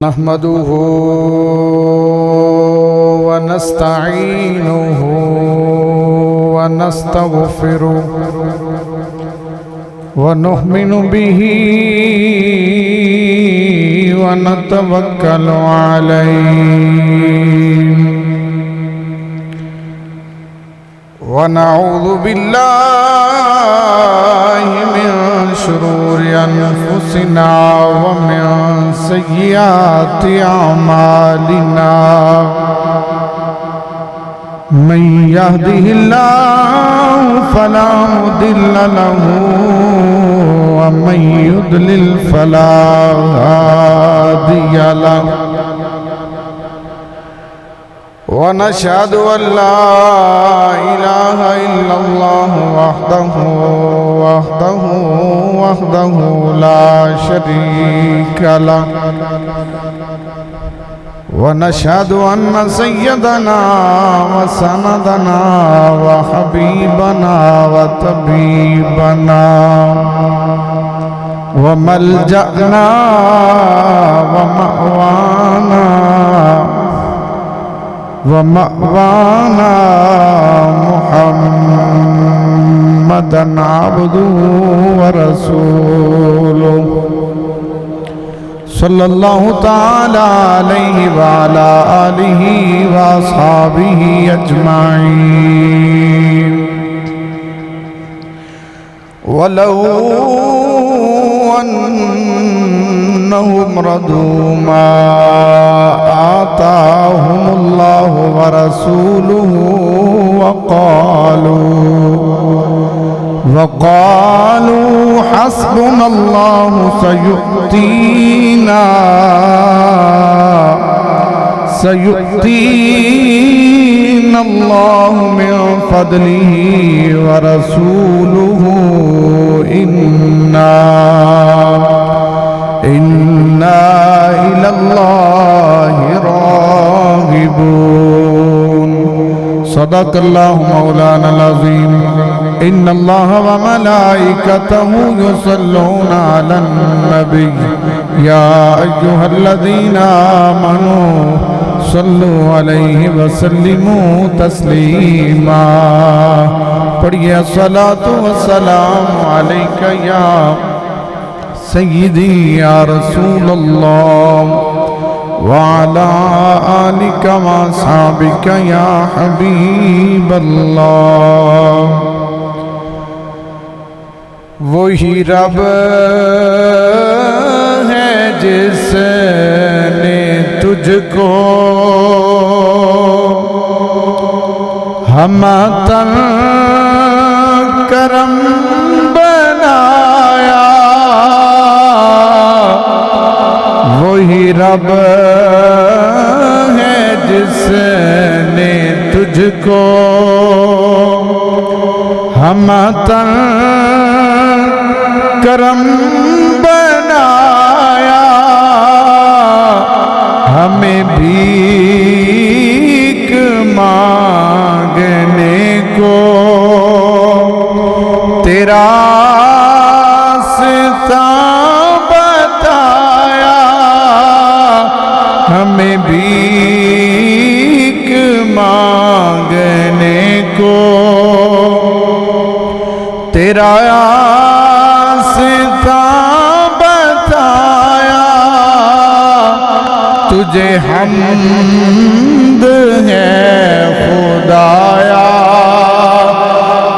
نحمده ونستعينه ونستغفره ونؤمن به ونتوكل عليه ونعوذ بالله من شرور أنفسنا ومن سيئات أعمالنا من يهده الله فلا مضل له ومن يضلل فلا هادي له ونشهد أن لا إله إلا الله وحده لا شريك له ونشهد أن سيدنا وسندنا وحبيبنا وطبيبنا وملجأنا ومأوانا محمدًا عبده ورسوله صلى الله تعالى عليه وعلى آله وأصحابه أجمعين ولو أنهم رضوا ما آتاهم الله ورسوله وقالوا حسبنا الله سيؤتينا الله من فضله ورسوله إنا إلى الله راغبون صدق الله مولانا العظيم إن الله وملائكته يصلون على النبي يا أيها الذين آمنوا صلوا عليه وسلموا تسليما پڑھیے الصلاة والسلام عليك يا سيدي يا رسول الله وعلى آلك وأصحابك يا حبيب الله وہی رب ہے جس نے تجھ کو ہمتاً کرم بنایا وہی رب ہے جس نے تجھ کو ہمتاً کرم بنایا ہمیں بھیک مانگنے کو تیرا راستہ بتایا ہمیں بھیک مانگنے کو تیرا بتایا تجھے حمد ہے خدایا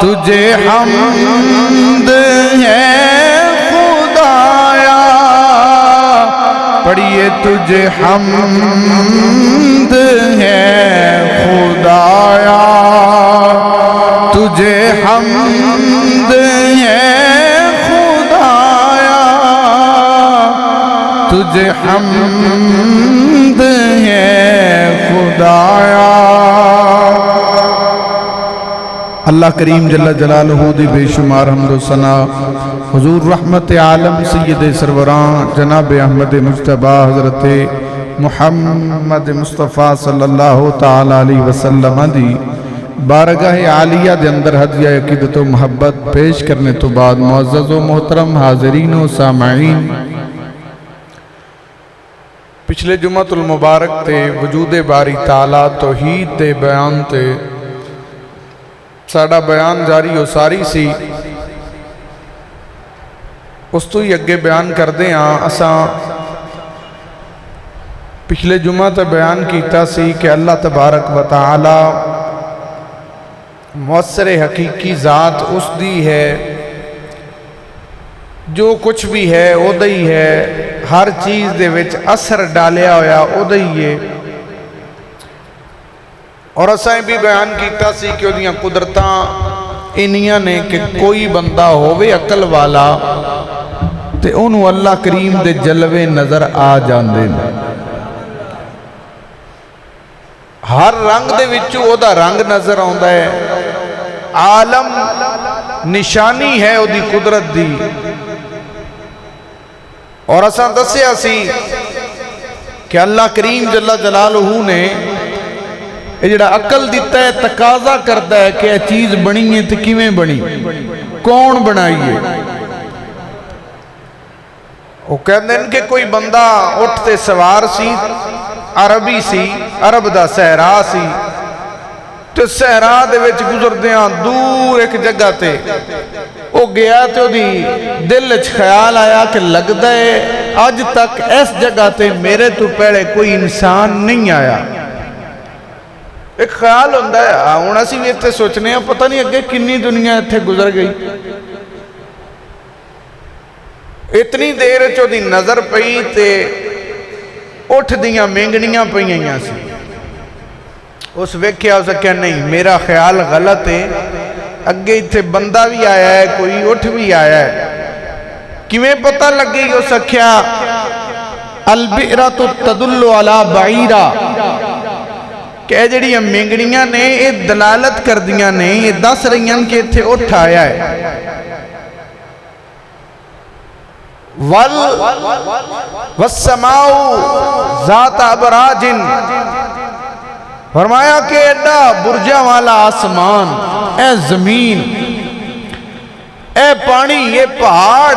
تجھے حمد ہے خدایا پڑھیے تجھے حمد ہے خدایا تجھے حمد ہے تجھے حمد ہے خدایا اللہ کریم جل جلالہ دی بے شمار حمد و ثنا حضور رحمت عالم سید سروران جناب احمد مجتبی حضرت محمد مصطفیٰ صلی اللہ تعالی علیہ وسلم دی بارگاہ عالیہ دے اندر ہدیہ عقیدت و محبت پیش کرنے تو بعد معزز و محترم حاضرین و سامعین پچھلے جمعۃ المبارک تے وجود باری تعالی توحید دے بیان تے ساڈا بیان جاری و ساری سی۔ اس تو ہی اگے بیان کردے ہاں، اساں پچھلے جمعہ تے بیان کیتا سی کہ اللہ تبارک و تعالی مؤثر حقیقی ذات اس دی ہے، جو کچھ بھی ہے او دا ہی ہے، ہر چیز دے وچ اثر ڈالیا ہویا او دا ہی ہے۔ اور اساں بھی بیان کیتا سی کہ او دیاں قدرتاں انیاں نے کہ کوئی بندہ ہووے عقل والا تے انہوں اللہ کریم دے جلوے نظر آ جاندے نے۔ ہر رنگ دے وچوں او دا رنگ نظر آندا ہے، عالم نشانی ہے او دی قدرت دی۔ اور اساں دسیا سی کہ اللہ کریم جل جلالہ نے یہ جڑا عقل دیتا ہے تقاضا کرتا ہے کہ یہ چیز بنی ہے تو کیویں بنی، کون بنائی ہے۔ وہ کہتے ہیں کہ کوئی بندہ اٹھتے سوار سی، عربی سی، عرب دا صحرا سی، تو صحرا دے وچ گزردیاں دور ایک جگہ تے وہ گیا تو دی دل وچ خیال آیا کہ لگدا ہے آج تک اس جگہ تے میرے تو پہلے کوئی انسان نہیں آیا۔ ایک خیال ہوندا ہے، ہن اسی بھی اتنے سوچنے ہیں پتہ نہیں اگے کنی دنیا اتنے گزر گئی۔ اتنی دیر چو دی نظر پئی تے اٹھ دیاں مینگنیاں پئیاں سی۔ اس ویکھیا اس کہ نہیں میرا خیال غلط ہے، اگے اتنے بندہ بھی آیا ہے، کوئی اٹھ بھی آیا ہے۔ کیویں پتہ لگ گئی اس کیا البئرۃ تدل علی بعیرہ کہ جڑی مینگنیاں نے یہ دلالت کر دیاں نے، یہ دس رہی ہیں کہ اتنے اٹھ آیا ہے۔ والسماء ذات ابراج، فرمایا کہ ایڈا برجہ والا آسمان، اے زمین، اے پانی، یہ پہاڑ،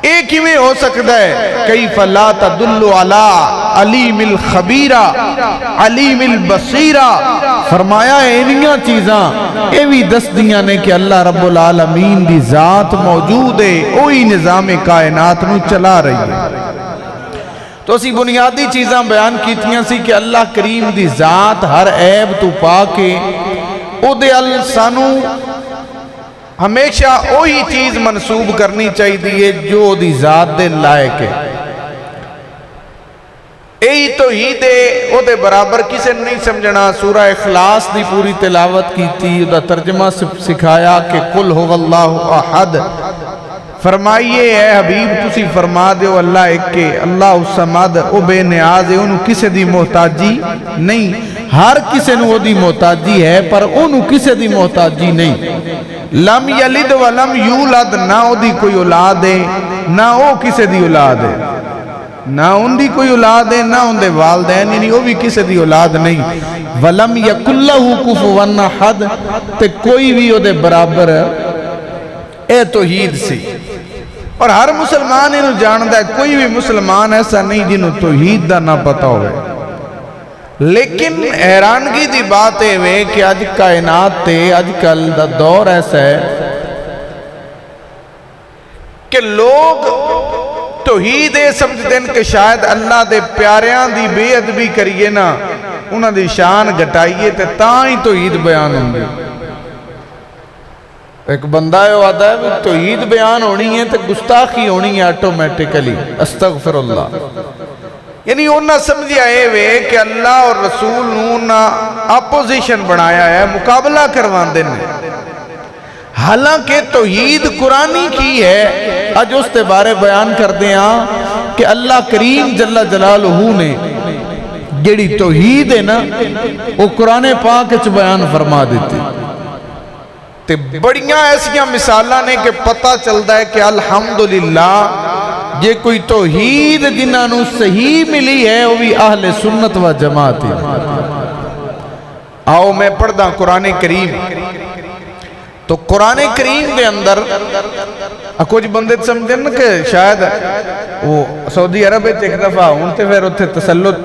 اے کیویں ہو سکتا ہے؟ کیف لا تدل علی علیم الخبیرہ علیم البصیرہ، فرمایا انہیاں چیزاں اے بھی دس دیاں نے کہ اللہ رب العالمین دی ذات موجود ہے، وہی نظام کائنات نو چلا رہی ہے۔ تو اسی بنیادی چیزاں بیان کیتیاں سی کہ اللہ کریم دی ذات ہر عیب تو پا کے او دے سانو ہمیشہ وہی چیز منسوب کرنی چاہیے جو دی ذات دے لائق ہے۔ یہی توحید ہے، او دے برابر کسے نہیں سمجھنا۔ سورہ اخلاص دی پوری تلاوت کی تھی، دا ترجمہ سکھایا کہ قل هو اللہ احد، فرمائیے اے حبیب تسی فرما دیو اللہ ایک کے، اللہ الصمد، او بے نیاز ہے، انہوں کسے دی محتاجی نہیں، ہر کسے نو دی محتاجی ہے پر انہوں کسے دی محتاجی نہیں۔ لم یلد ولم یولد، نہ او دی کوئی اولاد ہے نہ او کسے دی اولاد ہے، نہ ان دی کوئی اولاد ہے نہ ان دے والدین، یعنی وہ بھی کسے دی اولاد نہیں۔ ولم یکن لہ کفوا احد، تے کوئی بھی او دے برابر اے توحید سی۔ اور ہر مسلمان انہوں جاندہ ہے، کوئی بھی مسلمان ایسا نہیں جنہوں توحید دا نہ پتا ہوئے۔ لیکن حیرانگی دی بات ہے کہ آج کائنات تے آج کل دا دور ایسا ہے کہ لوگ توحید سمجھتے ہیں کہ شاید اللہ دے پیاریاں دی بے ادبی کریے نا، انہاں دی شان گھٹائیے تے تاں ہی توحید بیان ہوں گے۔ ایک بندہ ہے وہ آدھا ہے توحید بیان ہونی ہے تو گستاخی ہونی ہے آٹومیٹکلی، استغفر اللہ۔ یعنی انہاں سمجھیا ہے کہ اللہ اور رسول انہاں اپوزیشن بنایا ہے، مقابلہ کروان دینے، حالانکہ توحید قرآنی کی ہے۔ آج اس تے بارے بیان کر دیا کہ اللہ کریم جل جلالہ نے جڑی توحید ہے نا وہ قرآن پاک وچ بیان فرما دیتی، تے بڑیاں ایسیاں مثالاں نے کہ پتہ چلتا ہے کہ الحمدللہ یہ کوئی توحید جنہاں نو صحیح ملی ہے وہ بھی اہل سنت و جماعت ہے۔ آؤ میں پڑھ دا قرآن کریم، تو قرآن کریم دے اندر کچھ بندے سمجھن کہ شاید وہ سعودی عرب ایک دفعہ ہونتے پھر اتھے تسلط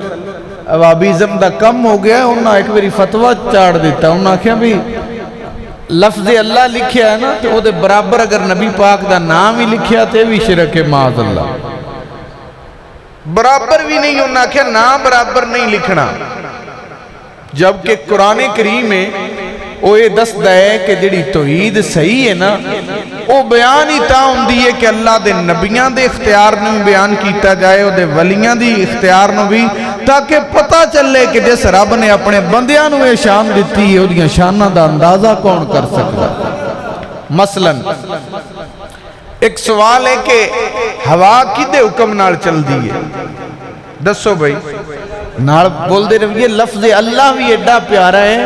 وابیزم دا کم ہو گیا، انہاں ایک بری فتوہ چاڑ دیتا، انہاں کیا بھی لفظ اللہ لکھیا ہے نا تو وہ دے برابر اگر نبی پاک دا نام ہی لکھیا تے بھی شرک معاذ اللہ، برابر بھی نہیں، انہاں کیا نام برابر نہیں لکھنا، جبکہ قرآن کریم میں وہ یہ دستا ہے کہ جڑی توحید صحیح ہے نا وہ بیان ہی تا ہوندی ہے کہ اللہ دے نبیاں دے اختیار نے بیان کیتا جائے، وہ دے ولیاں دی اختیار نے بھی، تاکہ پتہ چلے کہ جس رب نے اپنے بندیاں نو یہ شان دیتی ہے وہ شانہ دا اندازہ کون کر سکتا۔ مثلا ایک سوال ہے کہ ہوا کدے حکم نال چل دی ہے؟ دسو بھائی، نال بول دے رہیے لفظ اللہ بھی ایڈا پیارا ہے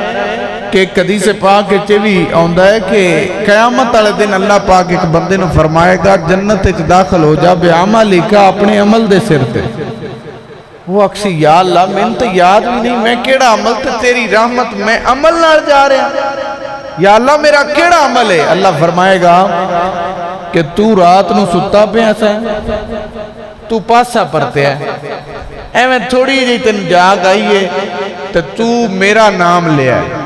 کہ ایک حدیث پاک کے بھی آندا ہے کہ قیامت والے دن اللہ پاک ایک بندے نو فرمائے گا جنت وچ داخل ہو جا بے عملک اپنے عمل دے سر تے، وہ اکسی یا اللہ میں تو یاد بھی نہیں میں کیڑا عمل تے تیری رحمت میں عمل نال جا رہا، یا اللہ میرا کیڑا عمل ہے؟ اللہ فرمائے گا کہ تو رات نو ستا پہ ایسا ہے، تو پاسا پرتے ہے، میں تھوڑی جی تن جاگ آئیے تو میرا نام لے آئے،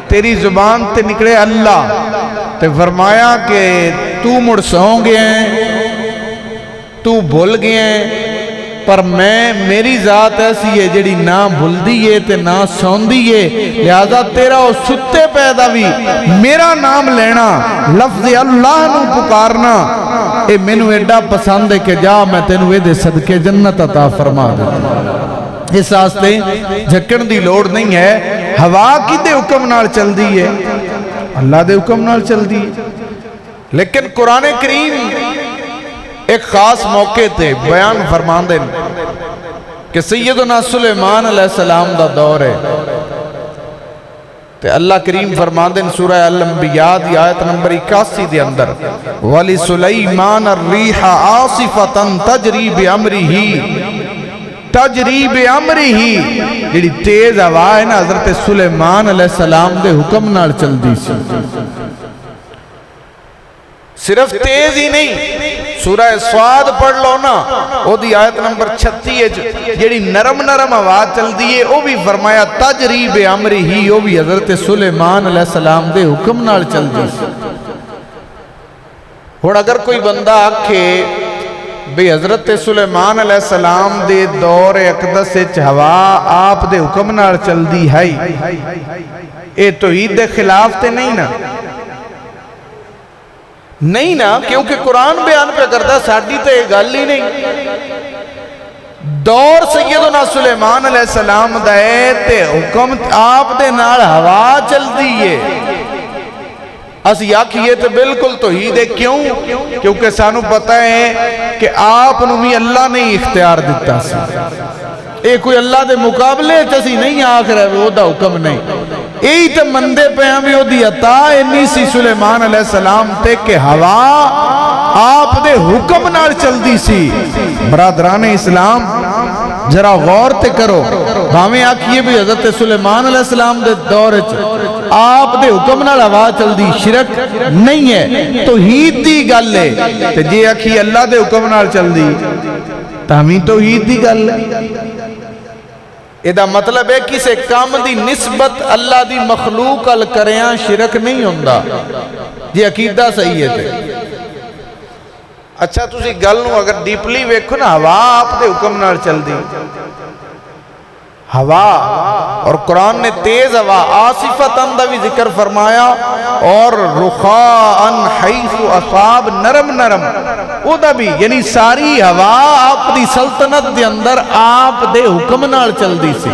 تیری زبان تے نکلے اللہ، تے فرمایا کہ تو مڑ سوں گئے ہیں، تو بھول گئے ہیں، پر میری ذات ایسی ہے جڑی نہ بھول دیئے تے نہ سون دیئے، لہذا تیرا وہ ستے پیدا بھی میرا نام لینا، لفظ اللہ نو پکارنا، اے میں نو ایڈا پسند ہے کہ جا میں تینو اے دے صدقے جنت عطا فرما دیتا۔ اس آستے جھکن دی لوڑ نہیں ہے، ہوا کی دے حکم نال چل دی ہے، اللہ دے حکم نال چل دی ہے۔ لیکن قرآن کریم ایک خاص موقع تے بیان فرمان دے کہ سیدنا سلیمان علیہ السلام دا دور ہے، تے اللہ کریم فرمان دے سورہ الانبیاء دی آیت نمبر 81 دے اندر وَلِسُلَيْمَانَ الرِّيحَ عَاصِفَةً تَجْرِي بِأَمْرِهِ تجری بِأَمْرِهِ، جڑی تیز ہوا ہے نا حضرت سلیمان علیہ السلام دے حکم نال چل دی سی، صرف تیز ہی نہیں، سورہ سواد پڑھ لو نا، وہ دی آیت نمبر 36 جڑی نرم نرم ہوا چل دی ہے، وہ بھی فرمایا تجری بِأَمْرِهِ، وہ بھی حضرت سلیمان علیہ السلام دے حکم نال چل دی سی۔ اور اگر کوئی بندہ آکھے بھئی حضرت سلیمان علیہ السلام دے دور اقدس ہوا آپ دے حکم نال چل دی ہے، اے توحید دے خلاف تے نہیں نا، نہیں نا، کیونکہ قرآن بیان پہ کرتا ساڑھی تے گل ہی نہیں۔ دور سیدنا سلیمان علیہ السلام دے تے حکم آپ دے نال ہوا چل دیئے، اس یاکھیے تے بالکل توحید ہے، کیوں؟ کیونکہ سانو پتہ ہے کہ آپ نمی اللہ نے اختیار دیتا سی، اے کوئی اللہ دے مقابلے چسی نہیں آکھ رہے وہ دا حکم نہیں، ایہی تے مندے پہ ہمیں وہ دی عطا انی سی سلیمان علیہ السلام تے کہ ہوا آپ دے حکم نال چل دی سی۔ برادران اسلام ذرا غور تے کرو، ہمیں آکھیے بھی حضرت سلیمان علیہ السلام دے دور آپ دے حکم نال ہوا چل دی شرک نہیں ہے، توحید دی گل ہے، تے جے آکھی اللہ دے حکم نال چل دی تاہمیں توحید دی گل ہے۔ ایدہ مطلب ہے کسے کام دی نسبت اللہ دی مخلوق ال کریاں شرک نہیں ہوندہ، جی عقیدہ صحیح ہے تے۔ اچھا تُسی گل نو اگر ڈیپلی ویکھو نا، ہوا آپ دے حکم نال چل دی، ہوا، اور قرآن نے تیز ہوا آصفتاً دا بھی ذکر فرمایا، اور رخاءً حیث اصاب نرم نرم او دا بھی، یعنی ساری ہوا آپ دی سلطنت دے اندر آپ دے حکم نال چل دی سی۔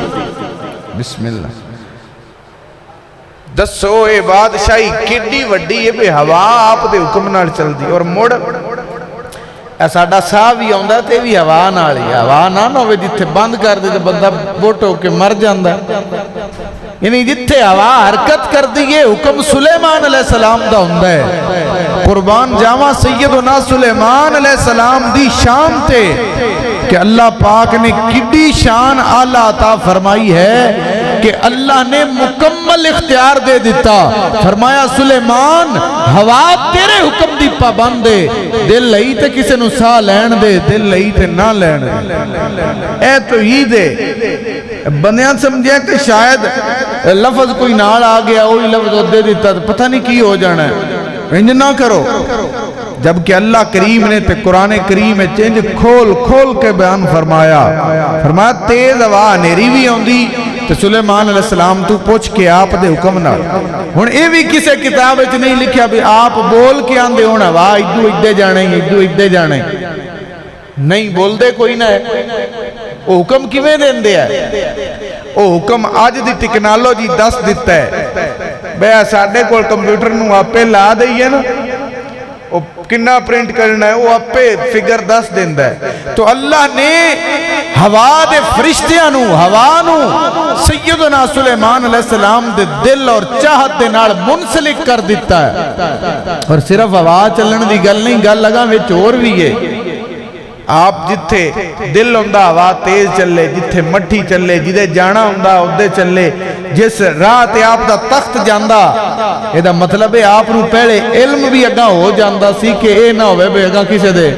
بسم اللہ دسو اے بادشاہی کڈی وڈی ہے بے ہوا آپ دے حکم نال چل دی، اور مڑ ساڈا ساہ بھی آندا تے بھی ہوا نال ہی، ہوا نہ ہوے جتھے بند کر دے تے بندہ بوٹ ہو کے مر جاندا ہے، یعنی جتھے ہوا حرکت کر دی ہے حکم سلیمان علیہ السلام دا ہوندا ہے۔ قربان جاواں سیدنا سلیمان علیہ السلام دی شان تے کہ اللہ پاک نے کڈی شان اعلیٰ عطا فرمائی ہے کہ اللہ نے مکمل اختیار دے دیتا. فرمایا سلیمان ہوا تیرے حکم دی پابند ہے, دل لئی تے کسے نو سا لین دے, دل لئی تے نہ لین دے. اے توحید ہے. بندیاں سمجھے کہ شاید لفظ کوئی نال آ گیا وہی لفظ دے دیتا تو پتہ نہیں کی ہو جانا ہے. انج نہ کرو. جبکہ اللہ کریم نے تے قرآن کریم میں چنج کھول کھول کے بیان فرمایا. فرمایا تیز ہوا ہنیری بھی آندی تے سلیمان علیہ السلام تو پوچھ کے آپ دے حکم نال. ہن اے بھی کسے کتاب وچ نہیں لکھیا بھی آپ بول کے آندے ہون ہوا ایڈو ایڈے جانے ایڈو ایڈے جانے. نہیں بول دے کوئی نہ ہے. وہ حکم کیویں دیندے ہے؟ وہ حکم آج دی ٹیکنالوجی دس دیتا ہے. بھیا ساڈے کول کمپیوٹر نو آپے لا دئیے نا, وہ کنہ پرنٹ کرنا ہے وہ آپے فگر دس دیندا ہے. تو اللہ نے ہوا دے فرشتیاں نو ہوا نو سیدنا سلیمان علیہ السلام دے دل اور چاہت دے نال منسلک کر دیتا ہے. اور صرف ہوا چلن دی گل نہیں, گل لگا وچ اور بھی ہے. آپ جتھے دل ہوندہ ہوا تیز چلے, جتھے مٹھی چلے, جدے جانا ہوندہ ادھے چلے, جس راہ تے آپ دا تخت جاندہ, یہ دا مطلب ہے آپ نو پہلے علم بھی اگاں ہو جاندہ سی کہ اے نہ ہوئے بے اگاں کسے دے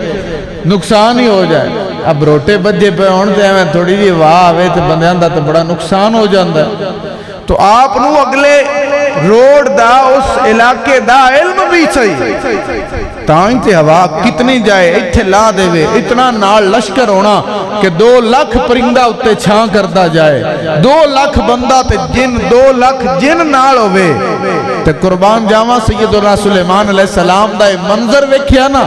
نقصان ہی ہو جائے. اب روٹے بجے پہ ہونتے ہیں تھوڑی جی واہ آوے تے بندیاں دا تے بڑا نقصان ہو جاندہ ہے. تو آپ نو اگلے روڈ دا اس علاقے دا علم بھی صحیح تائیں تے ہوا کتنی جائے اتھے لا دے وے. اتنا نال لشکر ہونا کہ 2 لاکھ پرندہ اتے چھاں کردہ جائے, 2 لاکھ بندہ تے جن 2 لاکھ جن نال ہوئے. تے قربان جاواں سیدنا سلیمان علیہ السلام دا منظر ویکھیا نا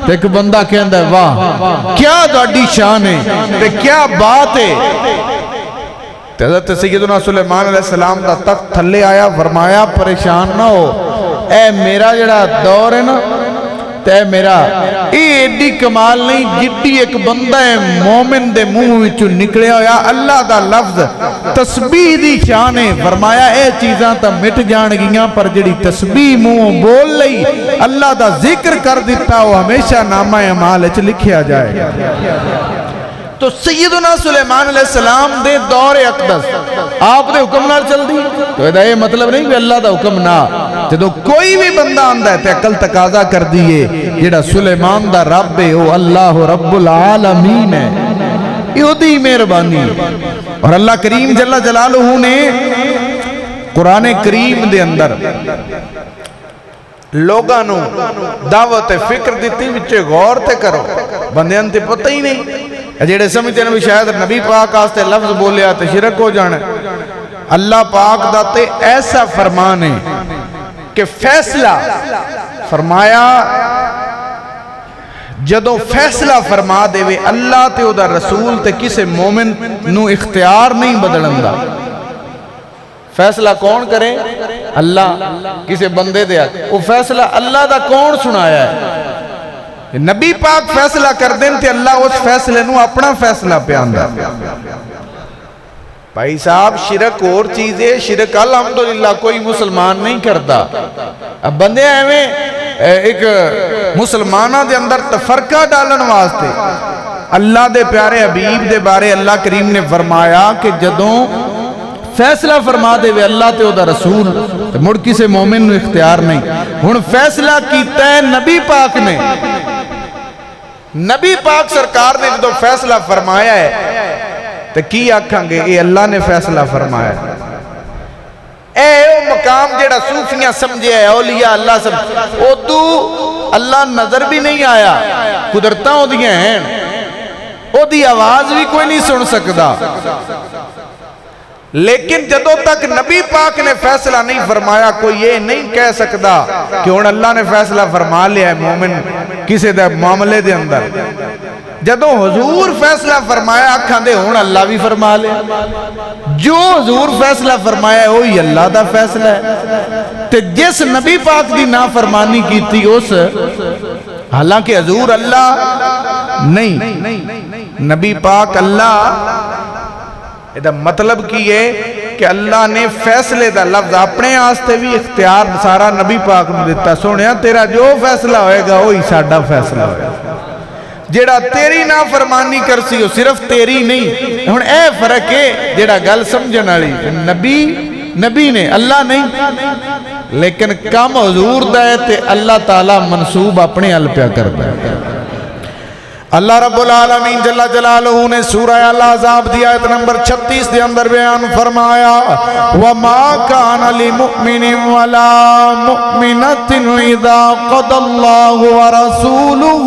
تے ایک بندہ کہندا ہے واہ کیا تہاڈی شان ہے تے کیا بات ہے. تے حضرت سیدنا سلیمان علیہ السلام دا تخت تھلے آیا. فرمایا پریشان نہ ہو, اے میرا جڑا دور ہے نا تے میرا اے ایڈی کمال نہیں جڈی ایک بندہ ہے مومن دے منہ وچوں نکلیا ہویا اللہ دا لفظ تسبیح دی شان ہے. فرمایا اے چیزاں تا مٹ جان گیاں پر جڑی تسبیح منہ بول لئی اللہ دا ذکر کر دیتا وہ ہمیشہ نامہ اعمال وچ لکھیا جائے گا. تو سیدنا سلیمان علیہ السلام دے دور اقدس آپ دے حکم نال چل دی. تو یہ مطلب نہیں کہ اللہ دا حکم نہ, جدو کوئی بھی بندہ آندہ ہے تے عقل تقاضا کر دیئے جڑا سلیمان دا رب ہے وہ اللہ رب العالمین ہے, یہ دی مہربانی. اور اللہ کریم جل جلالہ نے قرآن کریم دے اندر لوگاں نو دعوت فکر دیتی وچے غور تے کرو. بندیاں تے پتہ ہی نہیں, جیڑے سمجھتے ہیں شاید نبی پاک آستے لفظ بولیا تے شرک ہو جانے. اللہ پاک دا تے ایسا فرمان ہے کہ فیصلہ فرمایا جدو فیصلہ فرما دے وے اللہ تے او دا رسول تے کسے مومن نو اختیار نہیں بدلن دا. فیصلہ کون کرے؟ اللہ. کسے بندے دے وہ فیصلہ اللہ دا کون سنایا ہے؟ نبی پاک فیصلہ کر دیں تے اللہ اس فیصلے نو اپنا فیصلہ پہ آندہ. بھائی صاحب شرک اور چیز ہے, شرک الحمدللہ کوئی مسلمان نہیں کرتا. اب بندے ہیں ایک مسلمانہ دے اندر تفرقہ ڈالن واسطے. اللہ دے پیارے حبیب دے بارے اللہ کریم نے فرمایا کہ جدوں فیصلہ فرما دے وے اللہ تے او دا رسول مڑ کسے مومن نو اختیار نہیں. ہن فیصلہ کیتا ہے نبی پاک نے. نبی پاک سرکار نے جدو فیصلہ فرمایا ہے تو کی آکھاں گے اے اللہ نے فیصلہ فرمایا ہے. اے او مقام جیڑا صوفیاں سمجھے ہے اولیاء اللہ سمجھے او تو اللہ نظر بھی نہیں آیا, قدرتاں ہو دیئے ہیں, او دی آواز بھی کوئی نہیں سن سکتا. لیکن جدو تک نبی پاک نے فیصلہ نہیں فرمایا کوئی یہ نہیں کہہ سکتا کہ ان اللہ نے فیصلہ فرما لیا ہے مومن کسی دے معاملے دے اندر. جدو حضور فیصلہ فرمایا آکھاں دے ہون اللہ بھی فرما لیا. جو حضور فیصلہ فرمایا ہے وہی اللہ دا فیصلہ ہے. تے جس نبی پاک دی نافرمانی کی تھی اس حالانکہ حضور اللہ نہیں, نبی پاک اللہ. یہ مطلب کی ہے کہ اللہ نے فیصلے دا لفظ اپنے آستے بھی اختیار سارا نبی پاک نے دیتا. سونیا تیرا جو فیصلہ ہوئے گا وہی ساڈا فیصلہ ہوئے گا. جیڑا تیری نافرمانی کرسی وہ صرف تیری نہیں. ہن اے فرق ہے جیڑا گل سمجھن والی نبی نے اللہ نہیں لیکن کم حضور دا ہے تے اللہ تعالی منسوب اپنے ال پیا کردا ہے. اللہ رب العالمین جل جلالہ نے سورہ الاحزاب دی آیت نمبر 36 دے اندر بیان فرمایا وَمَا كَانَ لِمُؤْمِنٍ وَلَا مُؤْمِنَةٍ إِذَا قَضَى اللَّهُ وَرَسُولُهُ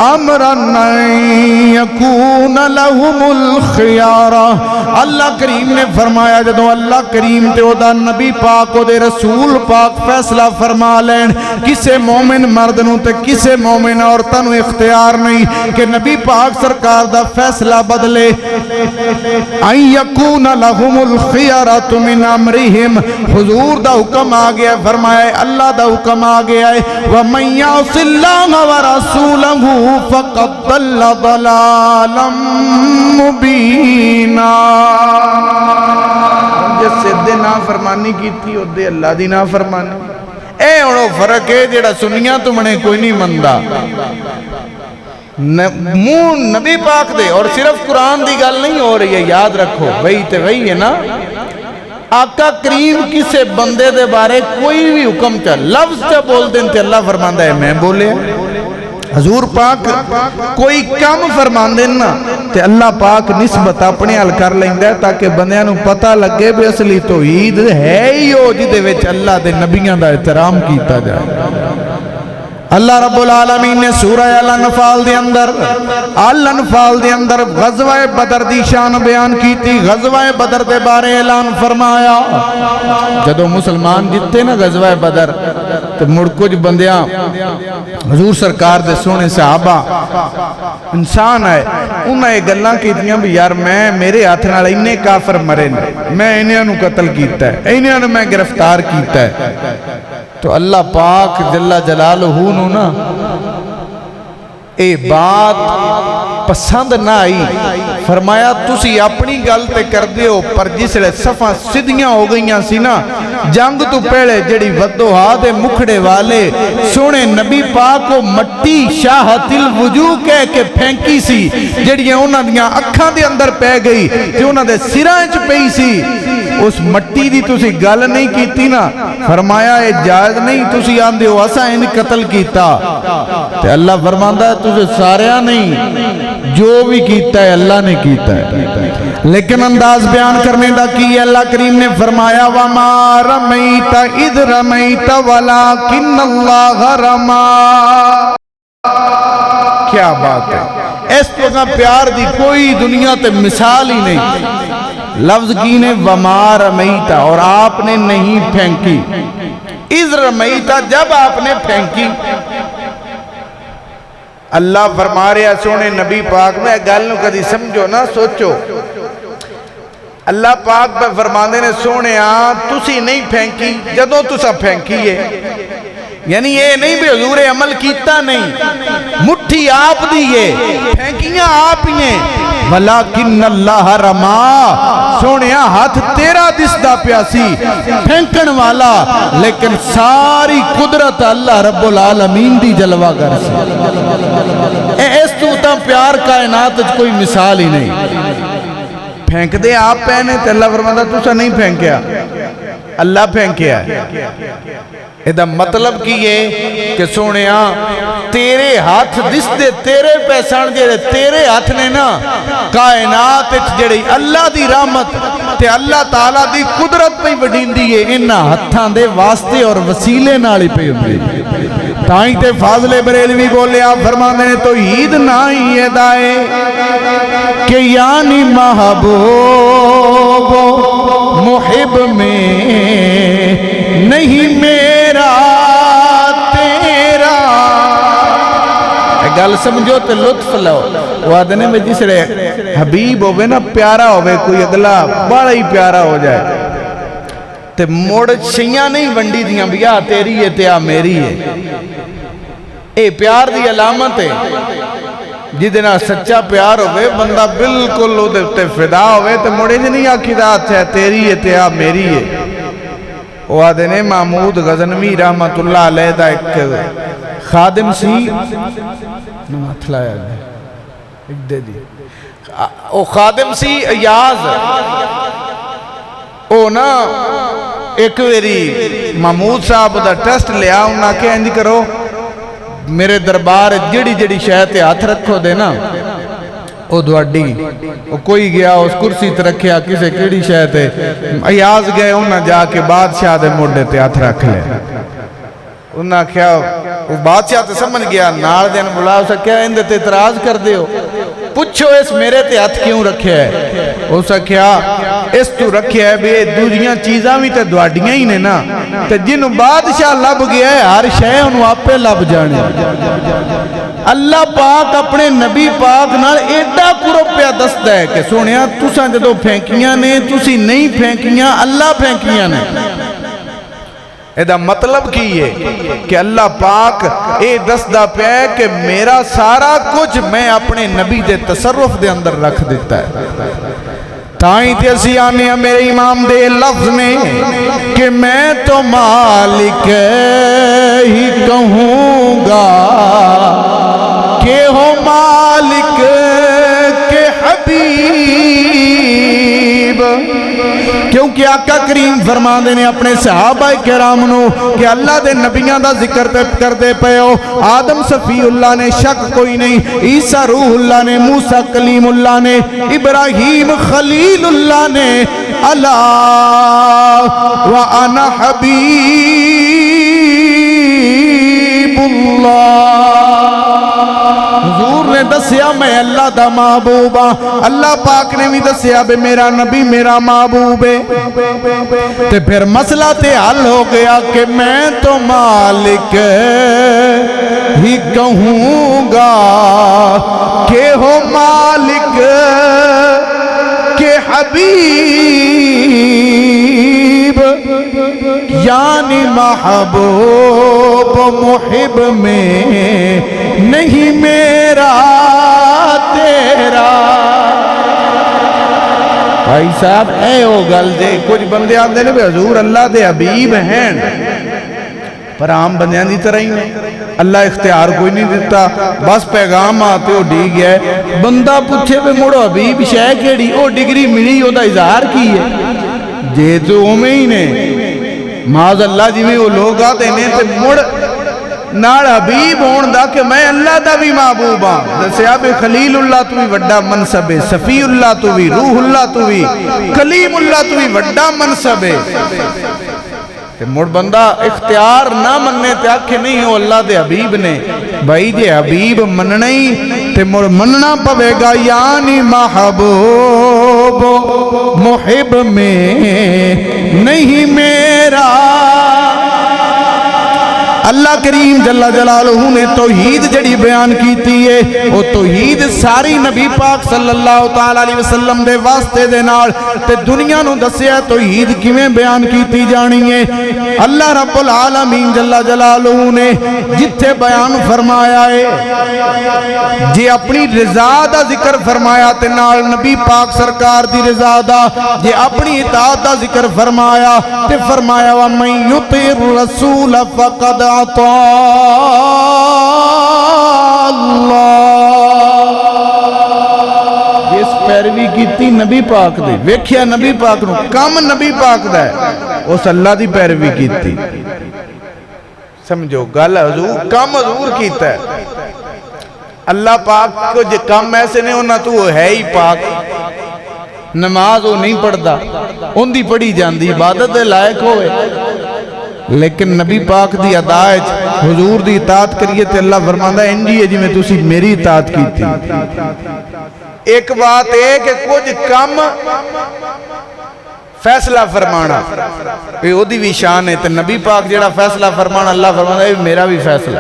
امرا ان یکون لہم الخیارہ. اللہ کریم نے فرمایا جدو اللہ کریم تے او دا نبی پاک او دے رسول پاک فیصلہ فرما لین کسے مومن مرد نو تے کسے مومن عورتاں نو اختیار نہیں کہ نبی پاک سرکار دا فیصلہ بدلے. ان یکون لہم الخیارۃ من امرہم حضور دا حکم آ گیا فرمایا اللہ دا حکم آ گیا ہے ومن یعص اللہ ورسولہ فقد ضل ضلالا مبینا. جس سے دے نافرمانی کی تھی او دے اللہ دی نافرمانی. اے انہوں فرق ہے جیڑا سنیاں تو منے کوئی نہیں مندہ منہ نبی پاک دے اور صرف قرآن دی گل نہیں ہو رہی ہے. یاد رکھو وہی تے وہی ہے نا. آقا کریم کسے بندے دے بارے کوئی بھی حکم چا لفظ چا بول دیں تے اللہ فرماندہ ہے میں بولے. حضور پاک کوئی کام فرمان دینا تے اللہ پاک نسبت اپنے حل کر لیندہ ہے تاکہ بندیاں نو پتہ لگے بے اصلی توحید ہے ہی ہو جدے وچ اللہ دے نبیان دا احترام کیتا جائے. اللہ رب العالمین نے سورہ الانفال دے اندر غزوہ بدر دی شان بیان کی تھی. غزوہ بدر دے بارے اعلان فرمایا جدو مسلمان جتے نا غزوہ بدر تو مڑ کچھ بندیاں حضور سرکار دے سونے صحابہ انسان ہے انہاں یہ گلاں کیتیاں بھی یار میرے ہاتھ نال انہیں کافر مرے میں انہیں نو قتل کیتا ہے انہیں نو میں گرفتار کیتا ہے. تو اللہ پاک جل جلالہ نو نا اے بات پسند نہ آئی فرمایا تسی اپنی گل تے کر دیو پر جس لئے صفحہ سدھیاں ہو گئیاں سی نا جنگ تو پہلے جڑی ودوہا دے مکھڑے والے سونے نبی پاک کو مٹی شاہت الوجوہ کہہ کے پھینکی سی جڑی انہاں دیاں اکھاں دے اندر پہ گئی جو انہاں دے سرائنچ پئی سی اس مٹی دی تسی گل نہیں کیتی نا فرمایا اے جائز نہیں تسی آندے ہو اسا ان قتل کیتا تے اللہ فرماندہ ہے تجھے ساریا نہیں جو بھی کیتا ہے اللہ نے کیتا ہے. لیکن انداز بیان کرنے دا کی اللہ کریم نے فرمایا وَمَا رَمَيْتَ اِذْ رَمَيْتَ وَلَكِنَّ اللَّهَ رَمَا. کیا بات ہے اس تو پیار دی کوئی دنیا تے مثال ہی نہیں. لفظ کی نے وَمَا رَمَيْتَ اور آپ نے نہیں پھینکی. اِذْ رَمَيْتَ جب آپ نے پھینکی. اللہ فرما رہا سونے نبی پاک میں گل نو کدی سمجھو نہ سوچو. اللہ پاک پہ فرماندے نے سونے تسی نہیں پھینکی جدو تسا پھینکیے یعنی یہ نہیں بھی حضور عمل کیتا نہیں مٹھی آپ دیئے پھینکیاں آپ ہی ہیں ولیکن اللہ رما سونیا ہاتھ تیرا دسدا پیاسی پھینکن والا لیکن ساری قدرت اللہ رب العالمین دی جلوہ گر سی. اس تو پیار کائنات کوئی مثال ہی نہیں. پھینک دے آپ پہنے تے اللہ فرماتا تُسا نہیں پھینکیا اللہ پھینکیا ہے. ایدہ مطلب کیے کہ سونیا تیرے ہاتھ دس دے تیرے پیسان جڑے تیرے ہاتھ نے نا کائنات جڑی اللہ دی رحمت تے اللہ تعالیٰ دی قدرت پہ وڈین دیئے انہا ہتھان دے واسطے اور وسیلے نالی پہ ہوئی. تائیں تے فاضل بریلوی بولے آپ فرمانے تو عید نائی ادائے کہ یعنی محبوب محب میں نہیں میرا تیرا. گل سمجھو تے لطف لو وعدنے میں جس رہے حبیب ہوئے نا پیارا ہوئے کوئی اگلا بڑا ہی پیارا ہو جائے تے موڑ شیعہ نہیں ونڈی دیاں بھی آ تیری ہے تے آ میری ہے. اے پیار دی علامت ہے جدنا سچا پیار ہوئے بندہ بالکل ہو دے فدا ہوئے تے موڑے جی نہیں آکھی دا ہے تیری ہے تے آ میری ہے. وہ آدھے نے محمود غزنوی رحمت اللہ علیہ دا ایک خادم سی نمات لایا گیا ایک دے دی وہ خادم سی ایاز وہ نا ایک ویری محمود صاحب دا ٹیسٹ لیا انہاں کہ اندھی کرو میرے دربار جڑی جڑی شاید ہاتھ رکھو دے نا او دوڑی او کوئی گیا اس کرسی تے رکھیا کسے کیڑی شاید ایاز گئے انہاں جا کے بادشاہ دے موڈے تے ہاتھ رکھ لے انہاں کیا وہ بادشاہ تے سمجھ گیا نال دین بلا اسا کیا اندے تے اعتراض کر دے ہو پوچھو اس میرے تے ہاتھ کیوں رکھیا ہے اسا کیا اس تو رکھیا ہے بے دوریاں چیزاں بھی تے دوڑیاں ہی نے نا تے جنہوں بادشاہ لب گیا ہے ہر شے انہوں آپے لب جانے اللہ پاک اپنے نبی پاک نال ایڈا قربیہ دستا ہے کہ سونیا تساں جدو پھینکیاں نے تسی نہیں پھینکیاں اللہ پھینکیاں نے ایدہ مطلب کی ہے کہ اللہ پاک اے دستا پہ ہے کہ میرا سارا کچھ میں اپنے نبی دے تصرف دے اندر رکھ دیتا ہے تائیں تے اسی آنے ہیں میرے امام دے لفظ میں کہ میں تو مالک ہی کہوں گا کہ ہو مالک کے حبیب کیونکہ آقا کریم فرما دینے اپنے صحابہ کرام نو کہ اللہ دے نبیان دا ذکر کر دے پہ ہو آدم صفی اللہ نے شک کوئی نہیں عیسیٰ روح اللہ نے موسیٰ کلیم اللہ نے ابراہیم خلیل اللہ نے اللہ وَأَنَا حَبِيبُ اللہ حضور نے دسیا میں اللہ دا محبوب ہاں اللہ پاک نے بھی دسیا بے میرا نبی میرا محبوب ہے تے پھر مسئلہ تے حل ہو گیا کہ میں تو مالک ہی کہوں گا کہ ہو مالک کے حبیب یعنی محبوب محب میں نہیں میرا تیرا بھائی صاحب اے او گل دے کچھ بندے آن دے نے حضور اللہ دے حبیب ہیں پر عام بندیاں دی طرح ہی نہیں اللہ اختیار کوئی نہیں دیتا بس پیغام آتے ہو ڈی گیا ہے بندہ پوچھے پہ مڑو حبیب شے کیڑی او ڈگری ملی ہو دا اظہار کی ہے جے تو میں ہی نے معاذ اللہ جی میں وہ لوگ آتے ہیں تے مڑ نال حبیب ہون دا کہ میں اللہ دا بھی محبوب ہاں دسیاب خلیل اللہ تو بھی وڈا منصب ہے صفی اللہ تو بھی روح اللہ تو بھی کلیم اللہ تو بھی وڈا منصب ہے تے مڑ بندہ اختیار نہ مننے تے آکھے نہیں ہو اللہ دے حبیب نے بھائی جے حبیب مننے ہی تے مڑ مننا پوے گا یعنی محبوب محب میں نہیں میرا اللہ کریم جل جلالہ نے توحید جڑی بیان کیتی ہے وہ توحید ساری نبی پاک صلی اللہ تعالی علیہ وسلم دے واسطے دے نال تے دنیا نو دسیا توحید کیویں بیان کیتی جانی ہے اللہ رب العالمین جل جلالہ نے جتھے بیان فرمایا ہے جے اپنی رضا دا ذکر فرمایا تے نال نبی پاک سرکار دی رضا دا جے اپنی اطاعت دا ذکر فرمایا تے فرمایا وَمَن يُطِعِ الرَّسُولَ فَقَدْ عطا اللہ جس پیروی کیتی نبی پاک دے ویکھیا نبی پاک نو کم نبی پاک دا ہے اس اللہ دی پیروی کیتی سمجھو گل حضور کم حضور کیتا ہے اللہ پاک کو جے کم ایسے نہیں ہونا تو وہ ہے ہی پاک نماز وہ نہیں پڑھدا ان دی پڑھی جاندی عبادت دے لائق ہوئے لیکن نبی پاک دی اطاعت حضور دی اطاعت کریے تے اللہ فرماندا ہے انجی ہے جی میں تسی میری اطاعت کی تھی ایک بات ہے کہ کچھ کم فیصلہ فرمانا یہ او دی بھی شان ہے تے نبی پاک جیڑا فیصلہ فرمانا اللہ فرماندا ہے میرا بھی فیصلہ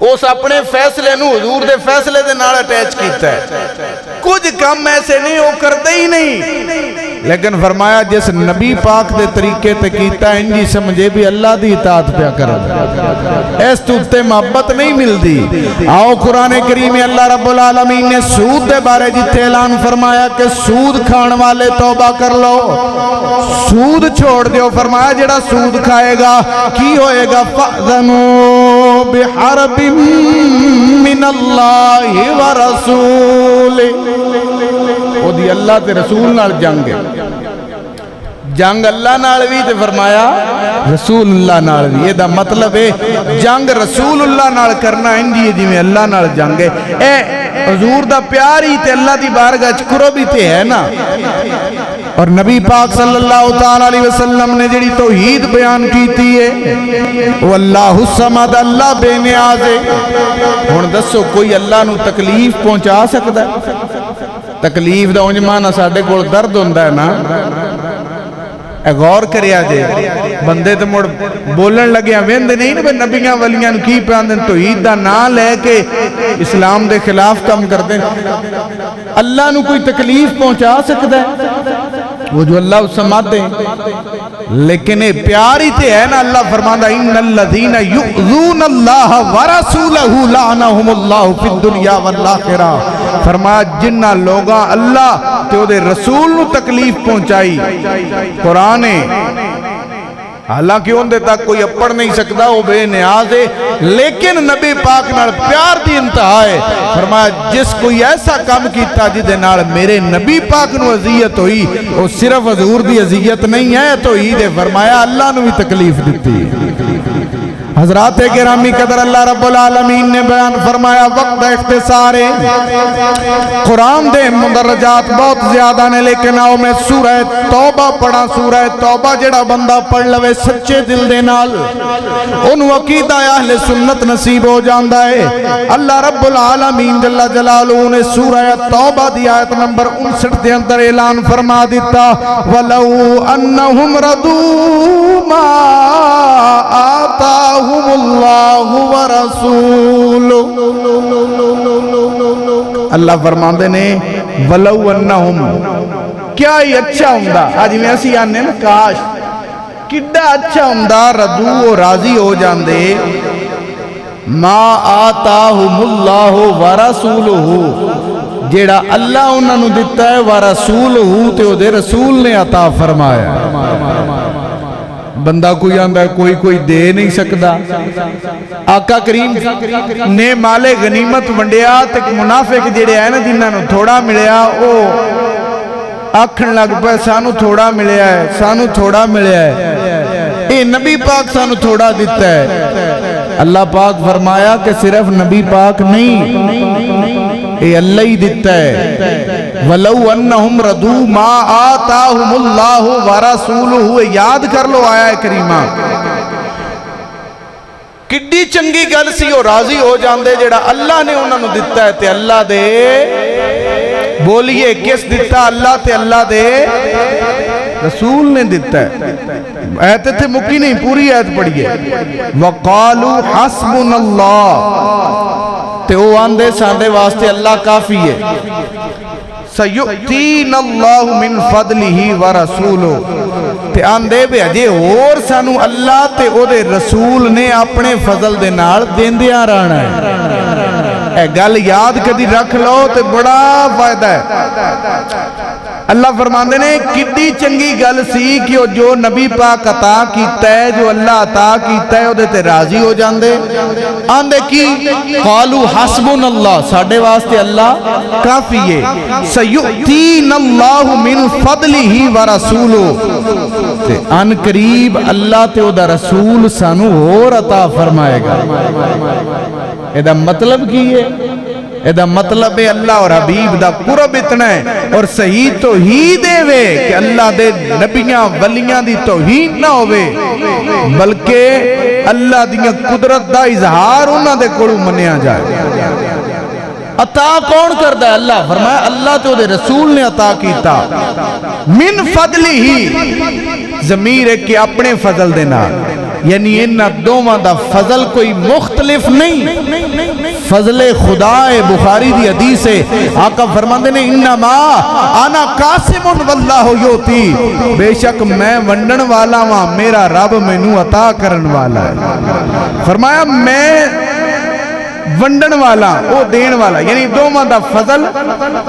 اس اپنے فیصلے نو حضور دے فیصلے دے نال اٹیچ کیتا ہے کچھ کم ایسے نہیں وہ کرتے ہی نہیں لیکن فرمایا جس نبی پاک دے طریقے تے کیتا انجی سمجھے بھی اللہ دی اطاعت پیا کرے، اس تو تے محبت نہیں ملدی۔ آؤ قرآن کریم میں اللہ رب العالمین نے سود دے بارے جتے اعلان فرمایا کہ سود کھان والے توبہ کر لو، سود چھوڑ دیو۔ فرمایا جڑا سود کھائے گا کی ہوئے گا، فَأْذَنُوا بِحَرْبٍ مِّنَ اللَّهِ وَرَسُولِهِ، وہ دی اللہ تے رسول نال جنگ ہے، جنگ اللہ نال بھی تے فرمایا رسول اللہ نال بھی۔ یہ دا مطلب ہے جنگ رسول اللہ نال کرنا انجی جی میں اللہ نال جنگ ہے۔ اے حضور دا پیار ہی تے اللہ دی بارگاہ چکرو بھی تے ہے نا۔ اور نبی پاک صلی اللہ تعالی علیہ وسلم نے جڑی توحید بیان کیتی ہے وہ اللہ الصمد، اللہ بے نیاز ہے۔ ہن دسو کوئی اللہ نو تکلیف پہنچا سکتا ہے؟ تکلیف دا اونج معنی ساڈے کول درد ہوندا ہے نا، اے غور کریا جے بندے تے مڑ بولن لگے ویند نہیں نا نبیاں ولیاں کی پیاندے توحید دا نام لے کے اسلام دے خلاف کم کردے۔ اللہ نو کوئی تکلیف پہنچا سکتا ہے؟ وہ جو اللہ الصمد ہے، لیکن پیار ہی تے ہے نا۔ اللہ فرماندا ان الذین یؤذون اللہ ورسولہ لعنہم اللہ فی الدنیا والآخرہ، فرمایا جنہ لوگاں اللہ تے او دے رسول نو تکلیف پہنچائی۔ قرآن حالانکہ ان دے تک کوئی اپڑ نہیں سکتا، وہ بے نیاز ہے، لیکن نبی پاک نال پیار دی انتہا ہے۔ فرمایا جس کوئی ایسا کام کیتا جدے نال میرے نبی پاک نو اذیت ہوئی، وہ صرف حضور دی اذیت نہیں ہے تو ہی دے، فرمایا اللہ نو بھی تکلیف دیتی۔ حضرات گرامی قدر اللہ رب العالمین نے بیان فرمایا وقت اختصار ہے، قرآن دے مندرجات بہت زیادہ نے، لیکن آؤ میں سورہ توبہ پڑھا۔ سورہ توبہ جڑا بندہ پڑھ لوے سچے دل دے نال انہوں عقیدہ اہل سنت نصیب ہو جاندہ ہے۔ اللہ رب العالمین جل جلالہ نے سورہ توبہ دی آیت نمبر 59 دے اندر اعلان فرما دیتا وَلَوْ أَنَّهُمْ رَضُوا مَا آتَاهُمُ اللہ ورسولہ۔ اللہ فرماندے نے وَلَوْ أَنَّهُمْ، کیا ہی اچھا ہوندہ، آج میں ایسی آنے نا کاش کڈا اچھا ہوندہ ردو و راضی ہو جاندے ما آتاہم اللہ ورسولہ، جیڑا اللہ انہوں نے دیتا ہے ورسولہ تے او دے رسول نے عطا فرمایا۔ بندہ کوئی آندہ ہے کوئی دے نہیں سکتا۔ آقا کریم نے مال غنیمت ونڈیا تک منافق جڑے آئے نا جنہاں نو تھوڑا ملیا او آکھن لگ پہ سانو تھوڑا ملیا ہے، سانو تھوڑا ملیا ہے، اے نبی پاک سانو تھوڑا دیتا ہے۔ اللہ پاک فرمایا کہ صرف نبی پاک نہیں، اے اللہ ہی دیتا ہے۔ وَلَوْ أَنَّهُمْ رَضُوا مَا آتَاهُمُ اللَّهُ وَرَسُولُهُ، یاد کر لو آیا کریمہ کڈی چنگی گل سی، وہ راضی ہو جاندے جڑا اللہ نے انہوں نے دیتا ہے تے اللہ دے، بولیے کس دیتا؟ اللہ تے اللہ دے رسول نے دیتا ہے۔ ایت تھے مکی نہیں، پوری ایت پڑھئے وَقَالُوا حَسْبُنَ اللَّهُ، تے وہ آندے ساندے واسطے اللہ کافی ہے۔ سَيُؤْتِينَ اللَّهُ مِنْ فَضْلِهِ وَرَسُولُهُ، تے آندے بے اجے اور سانو اللہ تے او دے رسول نے اپنے فضل دے نال دیندیاں رہنا ہے۔ اے گل یاد کدی رکھ لو تے بڑا فائدہ ہے۔ اللہ فرماندے نے کڈی چنگی گل سی کہ جو نبی پاک عطا کیتا ہے، جو اللہ عطا کیتا ہے، او دے تے راضی ہو جاندے۔ آندے کی قالوا حسبنا اللہ، ساڑھے واسطے اللہ کافی ہے۔ سیؤتین اللہ من فضلہ ورسولہ، تے ان قریب اللہ تے او دا رسول سانو اور عطا فرمائے گا۔ ایدہ مطلب کی ہے؟ ایدہ مطلب ہے اللہ اور حبیب دا قرب اتنا ہے، اور صحیح توحید ہے کہ اللہ دے نبیاں ولیاں دی توحید نہ ہوئے، بلکہ اللہ دیاں قدرت دا اظہار انہاں دے کولوں منیا جائے۔ عطا کون کردہ ہے؟ اللہ فرمایا اللہ تو دے رسول نے عطا کیتا۔ من فضلہ ہی ضمیر ہے کہ اپنے فضل دے نال، یعنی انہاں دوواں دا فضل کوئی مختلف نہیں، فضل خدا ہے۔ بخاری دی حدیث ہے، آقا فرماندے نے انما انا قاسم واللہ یوتی، بے شک میں ونڈن والا ہاں، میرا رب مینوں عطا کرن والا ہے۔ فرمایا میں ونڈن والا او دین والا، یعنی دوواں دا فضل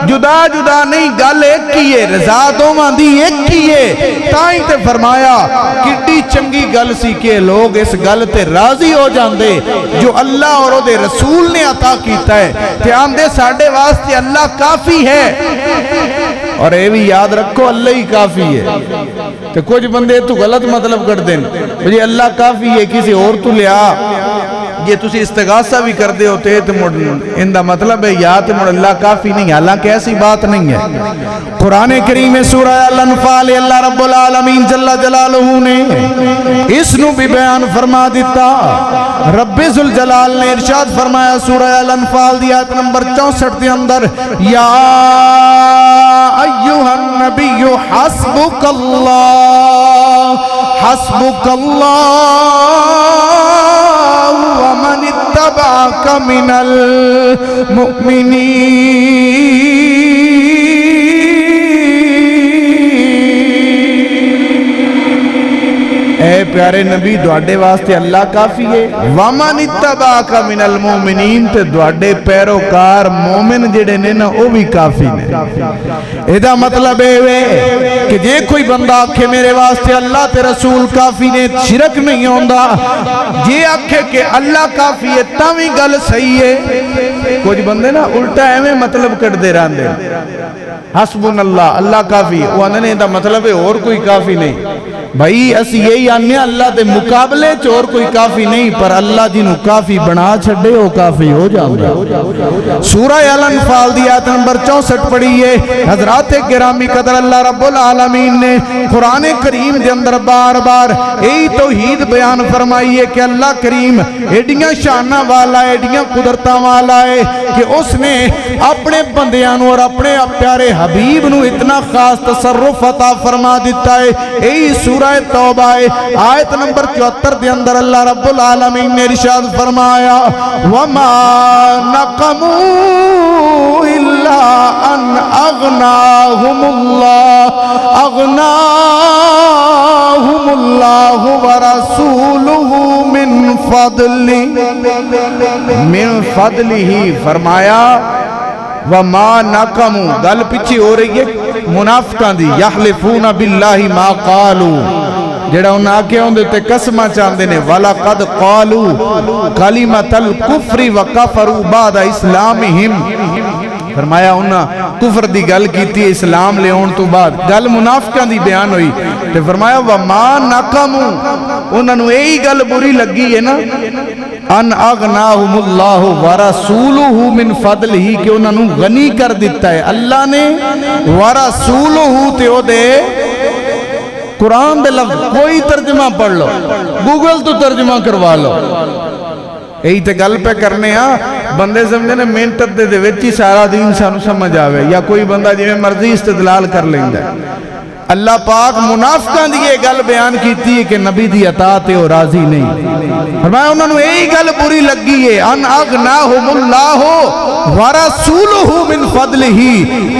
جدا جدا نہیں، گل ایک ہی ہے، رضا دوواں دی ایک ہی ہے۔ تائیں تے فرمایا کتنی چنگی گل سی کہ لوگ اس گل تے راضی ہو جاندے جو اللہ اور او دے رسول نے عطا کیتا ہے، تے آندے ساڈے واسطے اللہ کافی ہے۔ اور اے بھی یاد رکھو اللہ ہی کافی ہے۔ تے کچھ بندے تو غلط مطلب کر دیں جی اللہ کافی ہے کسی اور تو لیا، یہ تسی استغاثہ بھی کر دے ہوتے تو ان دا مطلب ہے یا تو اللہ کافی نہیں، حالانکہ ایسی بات نہیں ہے۔ قرآن کریم سورہ الانفال اللہ رب العالمین جل جلالہ نے اس نو بھی بیان فرما دیتا۔ رب ذوالجلال نے ارشاد فرمایا سورہ الانفال دی آیت نمبر 64 دے اندر، یا ایہا النبی حسبک اللہ حسبک اللہ ومن اتبعک من المؤمنین۔ اے پیارے نبی دوڑے واسطے اللہ کافی ہے، وَمَنِ اتَّبَعَكَ مِنَ الْمُؤْمِنِينَ تے دوڑے پیروکار مومن جڑے نے نا وہ بھی کافی نے۔ ایدہ مطلب ہے کہ جے کوئی بندہ آکھے میرے واسطے اللہ تے رسول کافی نے، شرک نہیں ہوندہ۔ جے آکھے کہ اللہ کافی ہے تاوی گل صحیح ہے۔ کچھ بندے نا الٹا ایویں مطلب کر دے رہاں دے، حسبن اللہ کافی ہے، وہ آنے دا مطلب ہے اور کوئی کافی نہیں۔ بھائی اسی یہی آنے اللہ دے مقابلے چور کوئی کافی نہیں، پر اللہ جنہوں کافی بنا چھڑے وہ کافی ہو جاؤں۔ سورہ الانفال دی آیت نمبر 64 پڑھی ہے۔ حضرات گرامی قدر اللہ رب العالمین نے قرآن کریم دے اندر بار بار یہی توحید بیان فرمائی ہے کہ اللہ کریم ایڈیاں شانہ والا ہے، ایڈیاں قدرتاں والا ہے کہ اس نے اپنے بندیاں اور اپنے پیارے حبیب نو اتنا خاص تصرف عطا فرما دیتا ہے۔ یہی سورہ توبہ ہے، آیت نمبر 74 دے اندر اللہ رب العالمین نے ارشاد فرمایا، وَمَا نَقَمُوا إِلَّا أَنْ أَغْنَاهُمُ اللَّهُ وَرَسُولُهُ مِن فَضْلِهِ فرمایا وَمَا نَقَمُوا، گل پیچھے ہو رہی ہے منافقان دی، یحلفون باللہ ما قالوا، جڑا انہاں آکے ہوندے تے قسمہ چاندے نے، وَلَقَدْ قَالُوا کَلِمَةَ الْكُفْرِ وَكَفَرُوا بَعْدَ إِسْلَامِهِمْ۔ فرمایا انہاں کفر دی گل کیتی اسلام لے اون تو بعد، گل منافقان دی بیان ہوئی تے فرمایا وَمَا نَقَمُوا، انہاں نو یہی گل بری لگی ہے نا، ان اغناہم اللہ ورسولہ من فضلہ، کہ انہاں نو غنی کر دیتا ہے اللہ نے، ورسولہ تے او دے قرآن دے لفظ کوئی ترجمہ پڑھ لو، گوگل تو ترجمہ کروا لو، یہی تے گل پہ کرنے ہاں بندے سمجھے نے منٹت دے ویچی سارا دین سانو سمجھ آوے، یا کوئی بندہ جی میں مرضی استدلال کر لیں گا۔ اللہ پاک منافقان دی یہ گل بیان کیتی ہے کہ نبی دی اطاعت ہے اور راضی نہیں۔ فرمایا انہوں نے یہی گل بری لگی ہے، ان اغناہم اللہ ورسولہ من فضلہ،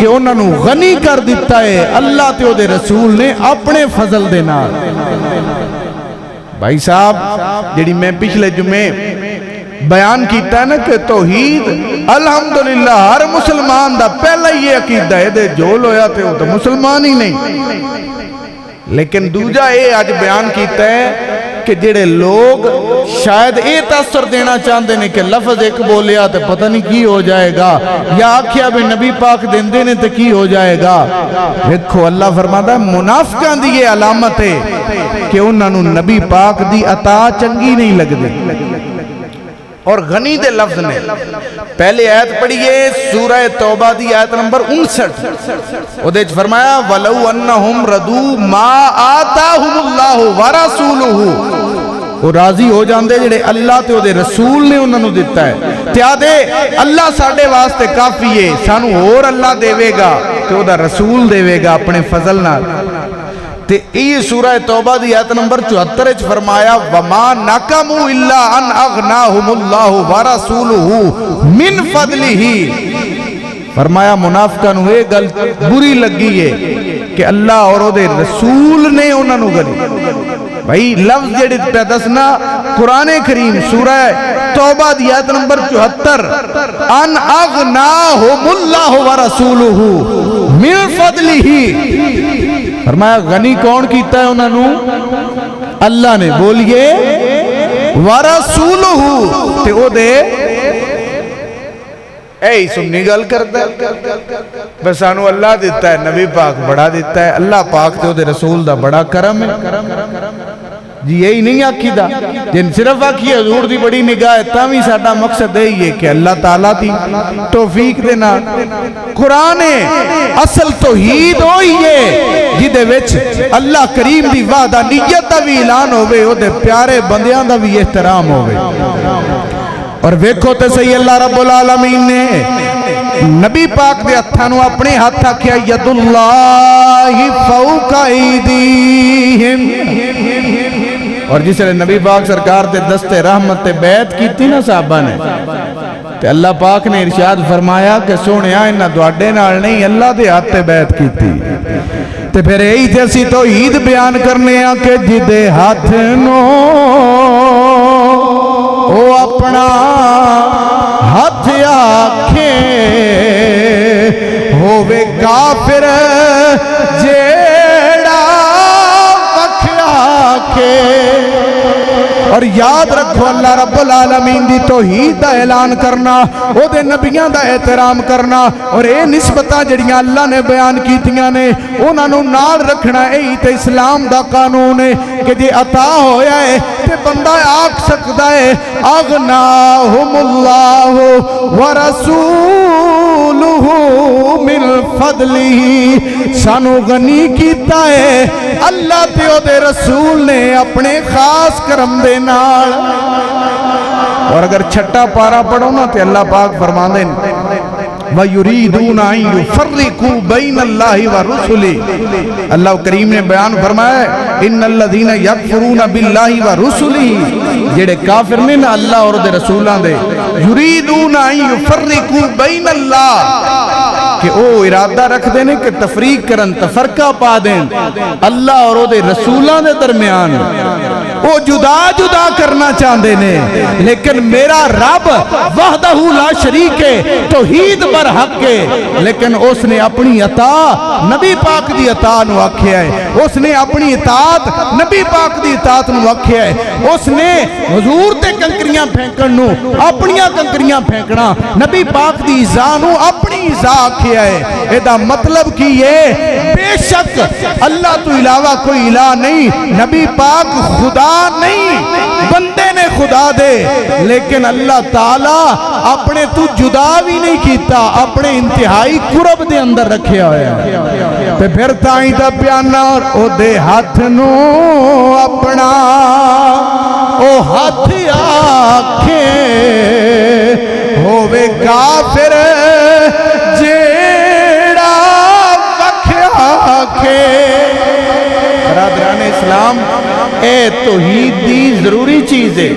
کہ انہوں نے غنی کر دیتا ہے اللہ تے او دے رسول نے اپنے فضل دے نال۔ بھائی صاحب جڑی میں پچھلے جمعے بیان کیتا ہے نا کہ توحید الحمدللہ ہر مسلمان دا پہلا یہ عقیدہ ہے دے جول ہویا تے وہ تو مسلمان ہی نہیں، لیکن دوجہ یہ آج بیان کیتا ہے کہ جڑے لوگ شاید اے تاثر دینا چاہتے ہیں کہ لفظ ایک بولیا تو پتہ نہیں کی ہو جائے گا، یا آکھیا بھی نبی پاک دین دینے تو کی ہو جائے گا۔ دیکھو اللہ فرماتا ہے منافقان دی یہ علامت ہے کہ انہوں نے نبی پاک دی اطاعت چنگی نہیں لگ دی۔ اور غنی دے لفظ نے پہلے آیت پڑھئے سورہ توبہ دی آیت نمبر 59، او دے فرمایا وَلَوْ أَنَّهُمْ رَضُوا مَا آتَاهُمُ اللَّهُ وَرَسُولُهُ، وہ راضی ہو جاندے جڑے اللہ تے او دے رسول نے انہوں نے دیتا ہے، تیا دے اللہ ساڑھے واسطے کافی ہے، سانو اور اللہ دے وے گا تے او دا رسول دے وے گا اپنے فضل نال۔ تے یہ سورہ توبہ دی آیت نمبر 74 وچ فرمایا وما نقموا الا ان اغناهم اللہ ورسولہ من فضلہ. فرمایا منافقاں نوں یہ گل بری لگی ہے کہ اللہ اور او دے رسول نے انہاں نوں گلی. بھائی لفظ جڑے پہ دسنا قرآن کریم سورہ توبہ دی آیت نمبر 74 ان اغناہم اللہ ورسولہ من فضلہ. فرمایا غنی کون کیتا ہے انہاں نوں؟ اللہ نے. بولیے ورسولہ. تے او دے اے سنی گل کرتا ہے بس سانو اللہ دیتا ہے, نبی پاک بڑا دیتا ہے. اللہ پاک تے او دے رسول دا بڑا کرم ہے جی. یہی نہیں عقیدہ جن صرف آکھی حضور دی بڑی نگاہ ہے تاں بھی ساڈا مقصد یہی ہے کہ اللہ تعالیٰ دی توفیق دے نال قرآن اصل توحید ہوئی ہے جدے وچ اللہ کریم دی وحدانیت دا بھی اعلان ہوئے, او دے پیارے بندیاں دا بھی احترام ہوئے. اور ویکھو تے صحیح اللہ رب العالمین نے نبی پاک دے ہتھاں اپنے ہاتھ آکھیا ید اللہ فوق ایدیہم. اور جس نے نبی پاک سرکار دے دست رحمت تے بیعت کی تھی نا صحابہ نے, تے اللہ پاک نے ارشاد فرمایا کہ سونیا انہاں دواڈے نال نہیں اللہ دے ہاتھ تے بیعت کی تھی. تے پھر یہی تے اسی توحید بیان کرنے ہاں کہ جدے ہاتھ نو او اپنا ہاتھ آکھے ہووے کافر جیڑا وکھ آکھے. اور یاد رکھو اللہ رب العالمین دی توحید دا اعلان کرنا, او دے نبیان دا احترام کرنا, اور اے نسبتاں جڑیاں اللہ نے بیان کیتیاں نے انہاں نوں نال رکھنا اے تے اسلام دا قانون ہے کہ جے عطا ہویا ہے تے بندہ آکھ سکدا ہے اغناہم اللہ ورسولہ من فضلہ. سانو غنی کیتا ہے اللہ تے او دے رسول نے اپنے خاص کرم دے نال. اور اگر چھٹا پارا پڑھو نا تے اللہ پاک فرماندے وَيُرِيدُونَ أَن يُفَرِّقُوا بَيْنَ اللَّهِ وَرُسُلِهِ. اللہ کریم نے بیان فرمایا ان الذین یکفرون باللہ ورسلہ, جڑے کافر نے نا اللہ اور دے رسولاں دے, یریدون ان یفرقوا بین اللہ, کہ او ارادہ رکھ دے نے کہ تفریق کرن تفرقہ پا دیں اللہ اور دے رسولاں دے درمیان. او جدا جدا کرنا چاہندے نے, لیکن میرا رب وحدہ لا شریک ہے, توحید پر حق ہے, لیکن اس نے اپنی عطا نبی پاک دی عطا نو آکھیا ہے, اس نے اپنی اطاعت نبی پاک دی اطاعت نو آکھیا ہے, اس نے حضور تے کنکریاں پھینکن نو اپنیاں کنکریاں پھینکنا, نبی پاک دی عزا نو اپنی عزا آکھیا ہے. اے دا مطلب کی ہے بے شک اللہ تو علاوہ کوئی الہ نہیں, نبی پاک خدا نہیں, بندے نے خدا دے, لیکن اللہ تعالیٰ اپنے تو جدا بھی نہیں کیتا, اپنے انتہائی قرب دے اندر رکھے ہوئے ہیں. تے پھر تائیں دا پیانا اور او دے ہاتھ نو اپنا او ہاتھ آکھے ہووے کافر جیڑا وکھ آکھے. برادران اسلام اے توحید دی ضروری چیز ہے.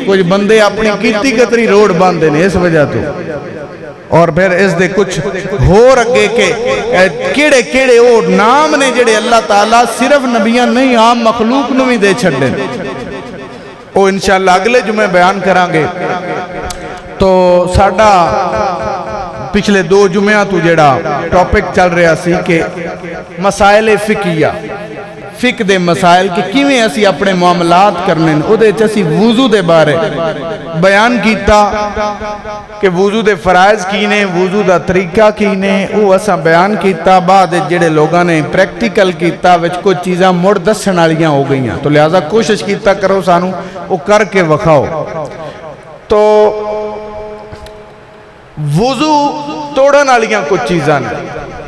کچھ بندے اپنی کیتی کتری روڈ باندھے نے اس وجہ تو, اور پھر اس دے کچھ ہور اگے کے کیڑے کیڑے او نام نے جڑے اللہ تعالیٰ صرف نبیاں نہیں عام مخلوق نو بھی دے چھڑے, او انشاءاللہ اگلے جمعے بیان کرانگے. تو ساڈا پچھلے 2 جمعہ تو جڑا ٹاپک چل رہا سی کہ مسائل فقہیہ, فقہ دے مسائل کہ کیویں اسی اپنے معاملات کرنے, او دے اسی وضو دے بارے بیان کیتا کہ وضو دے فرائض کی نے, وضو دا طریقہ کی نے, او اساں بیان کیتا. بعد جڑے لوگاں نے پریکٹیکل کیتا وچ کچھ چیزاں مڑ دسن والیاں ہو گئیاں, تو لہذا کوشش کیتا کرو سانو او کر کے وکھاؤ. تو وضو توڑن والیاں کچھ چیزاں نے,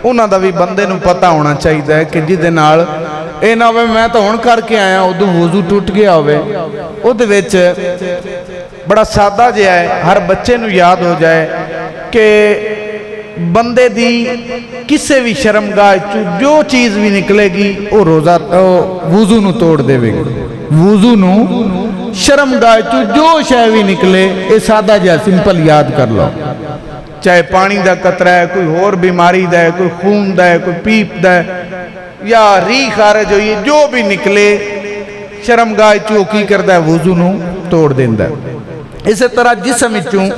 انہاں دا بھی بندے نو پتہ ہونا چاہیے ہے کہ جدے نال اے نہ ہوئے میں تو ہون کر کے آیا ادو وضو ٹوٹ گیا ہوئے, او دے وچ بڑا سادہ جہا ہے, ہر بچے نو یاد ہو جائے کہ بندے دی کسے بھی شرمگاہ جو چیز بھی نکلے گی وہ روزہ وضو نو توڑ دے گی. وضو نو شرمگاہ جو شے بھی نکلے یہ سادہ جہا سمپل یاد کر لو. چاہے پانی دا قطرہ ہے, کوئی اور بیماری دا ہے, کوئی خون دا ہے, کوئی پیپ دا ہے, یا ری خارج ہوئی, جو بھی نکلے شرمگاہ کی کردا ہے وضو نو توڑ دیندا ہے. اسی طرح جسم وچوں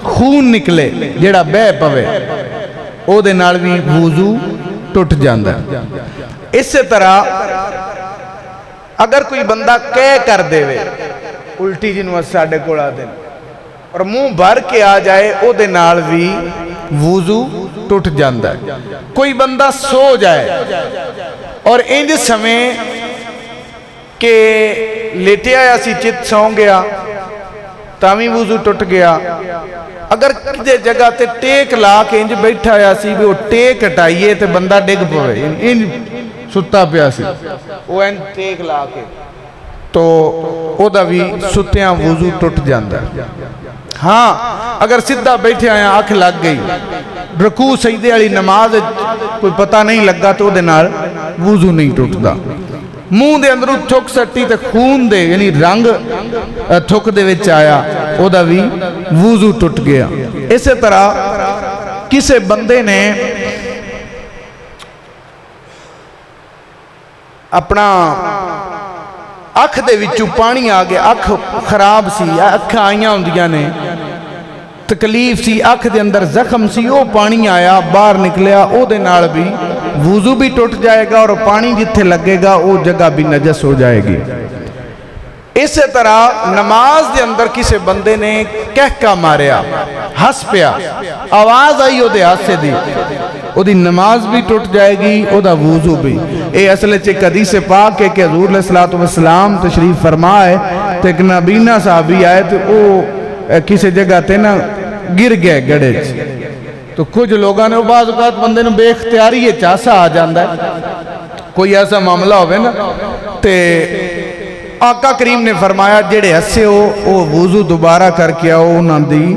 خون نکلے جڑا بہ پوے او دے نال بھی وضو ٹوٹ جاندا ہے. اسی طرح اگر کوئی بندہ کہہ کر دے وے الٹی جنوں ساڈے کول آ دے اور منہ بھر کے آ جائے او دے نال بھی وضو ٹوٹ جاندا ہے. کوئی بندہ سو جائے اور انج سمیں کہ لیٹیا یا سی چت سو گیا تاوی وضو ٹوٹ گیا. اگر کسی جگہ تے ٹیک لا کے انج بیٹھا یا سی بھی وہ ٹیک ہٹائیے تے بندہ ڈگ پوے انج ستا پیا سی وہ انج ٹیک لا کے تو او دا بھی ستیاں وضو ٹوٹ جاندا ہے. ہاں اگر سدھا بیٹھے آیا آنکھ لگ گئی رکوع سجدے والی نماز کوئی پتہ نہیں لگا تو دے نال وضو نہیں ٹوٹدا. منہ دے اندروں تھک سٹی تے خون دے یعنی رنگ تھک دے وچ آیا او دا بھی وضو ٹوٹ گیا. اسی طرح کسے بندے نے اپنا اکھ دے وچوں پانی آ گیا, اکھ خراب سی, اکھ آئیاں ہوندیاں نے, تکلیف سی, اکھ دے اندر زخم سی, وہ پانی آیا باہر نکلیا او دے نال بھی وضو بھی ٹوٹ جائے گا اور پانی جتھے لگے گا وہ جگہ بھی نجس ہو جائے گی. اسی طرح نماز دے اندر کسے بندے نے کہکا ماریا, ہس پیا, آواز آئی او دے ہاسے دی, او دی نماز بھی ٹوٹ جائے گی, او دا وضو بھی. اے اصل چ حدیث پاک ہے کہ حضور علیہ السلام تشریف فرمائے تے ایک نابینا صحابی آئے تو او کسی جگہ تے نا گر گئے گڑے چ. تو کچھ لوگاں نے بعض اوقات بندے نے بے اختیاری یہ چاسا آ جاندا ہے, کوئی ایسا معاملہ ہوئے نا تے آقا کریم نے فرمایا جڑے ہسے ہو وضو دوبارہ کر کے آؤ, انہاں دی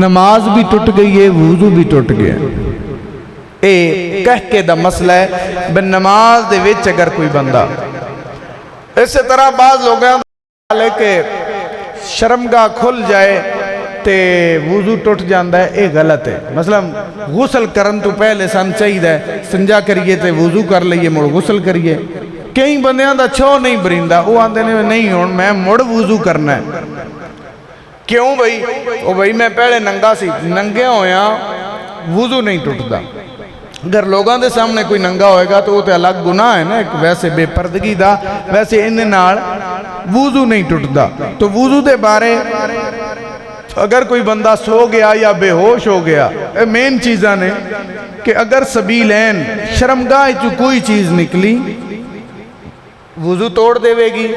نماز بھی ٹوٹ گئی ہے, وضو بھی ٹوٹ گیا. اے کہہ کے دا مسئلہ ہے بن نماز دے وچ اگر کوئی بندہ. اسی طرح بعض لوگاں لے کے شرمگاہ کھل جائے تے وضو ٹوٹ جاندا ہے, اے غلط ہے. مثلا غسل کرن تو پہلے سن چاہیے سنجا کریے تے وضو کر لئیے مڑ غسل کریے. کئی بندیاں دا چھو نہیں بریندا, وہ آندے نے نہیں ہون میں مڑ وضو کرنا ہے. کیوں بھئی؟ او بھئی میں پہلے ننگا سی, ننگے ہویا وضو نہیں ٹوٹدا. اگر لوگاں دے سامنے کوئی ننگا ہوئے گا تو وہ تے الگ گناہ ہے نا, ایک ویسے بے پردگی دا, ویسے انہیں نال وضو نہیں ٹوٹدا. تو وضو دے بارے اگر کوئی بندہ سو گیا یا بے ہوش ہو گیا, مین چیزاں نے کہ اگر سبیلین شرمگاہ چو کوئی چیز نکلی وضو توڑ دے گی.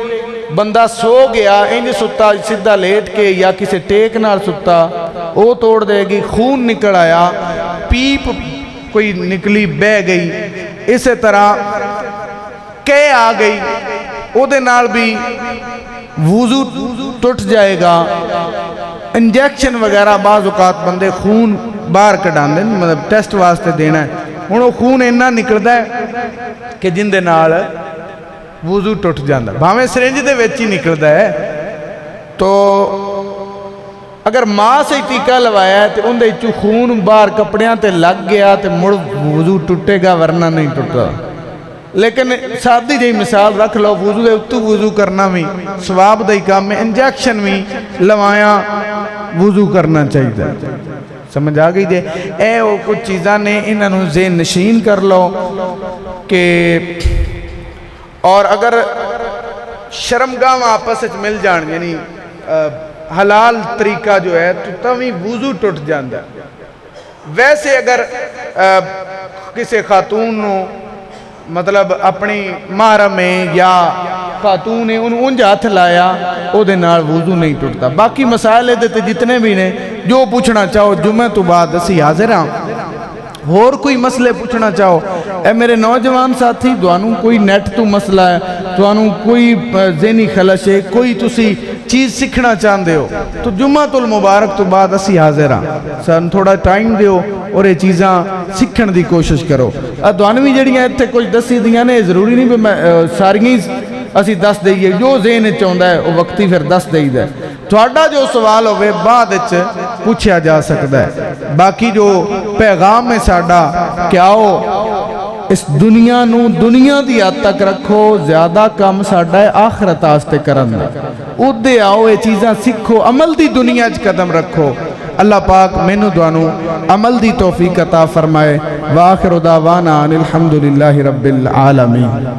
بندہ سو گیا انج ستا سدھا لیٹ کے یا کسی ٹیک نال ستا وہ توڑ دے گی. خون نکل آیا, پیپ کوئی نکلی بہ گئی, اسی طرح کہہ آ گئی او دے نال بھی وضو ٹوٹ جائے گا. انجیکشن وغیرہ بعض اوقات بندے خون باہر کڈان دے, مطلب ٹیسٹ واسطے دینا ہے, ہن وہ خون اینا نکلدا ہے کہ جن دے نال وضو ٹوٹ جاندا, بھاویں سرنج دے وچ ہی نکلدا ہے. تو اگر ماں سے ٹیکا لوایا ہے تو ان دے چو خون باہر کپڑیاں تے لگ گیا تو مڑ وضو ٹوٹے گا, ورنہ نہیں ٹوٹا. لیکن سادی جی مثال رکھ لو, وضو دے اتو وضو کرنا بھی ثواب دائی کام میں, انجیکشن بھی لوایا وضو کرنا چاہیے. سمجھ آ گئی دے. اے وہ کچھ چیزاں نے انہوں ذہن نشین کر لو کہ. اور اگر شرمگاہ آپس مل جان یعنی حلال طریقہ جو ہے تو تمہیں وضو ٹوٹ جاندہ. ویسے اگر کسی خاتون نو مطلب اپنی محرم میں یا خاتون نے انج ہاتھ لایا او دے نال وضو نہیں ٹوٹتا. باقی مسائل دیتے جتنے بھی نے جو پوچھنا چاہو جمعہ تو بعد اسی حاضر ہاں. اور کوئی مسئلے پوچھنا چاہو اے میرے نوجوان ساتھی, دوانوں کوئی نیٹ تو مسئلہ ہے, دوانوں کوئی ذہنی خلش ہے, کوئی تسی چیز سیکھنا چاہتے ہو تو جمعۃ المبارک تو بعد اسی حاضر ہاں، سن تھوڑا ٹائم دیو اور یہ چیزاں سیکھن دی کوشش کرو۔ تھانوں بھی جڑیاں اتنے کچھ دسی دیاں نے، ضروری نہیں بھی میں ساریاں اسی دس دئیے، جو ذہن چاہتا ہے وہ وقتی پھر دس دئی ہے۔ تھوڑا جو سوال ہوئے بعد پوچھا جا سکتا ہے۔ باقی جو پیغام ہے ساڈا کہ آؤ اس دنیا نو دنیا دی حد تک رکھو، زیادہ کم ساڈا ہے آخرت آستے کرن دا، ادھے آؤ یہ چیزاں سکھو، عمل دی دنیا چ قدم رکھو۔ اللہ پاک مینو دوانو عمل دی توفیق عطا فرمائے۔ وآخر دعوانا ان الحمدللہ رب العالمین۔